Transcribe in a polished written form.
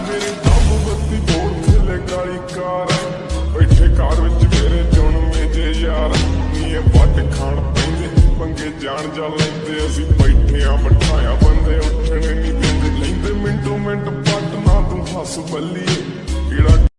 मेरी दम बत्ती बोल थले काली कार बैठे कार विच मेरे जुणवे जे यार नी वट खाण पैंदे पंगे जान जा लैंदे असीं बैठे आ बिठाया बंदे उठणे नहीं देंदे लैंदे मिंटो मिंट पट ना तू हस बल्ली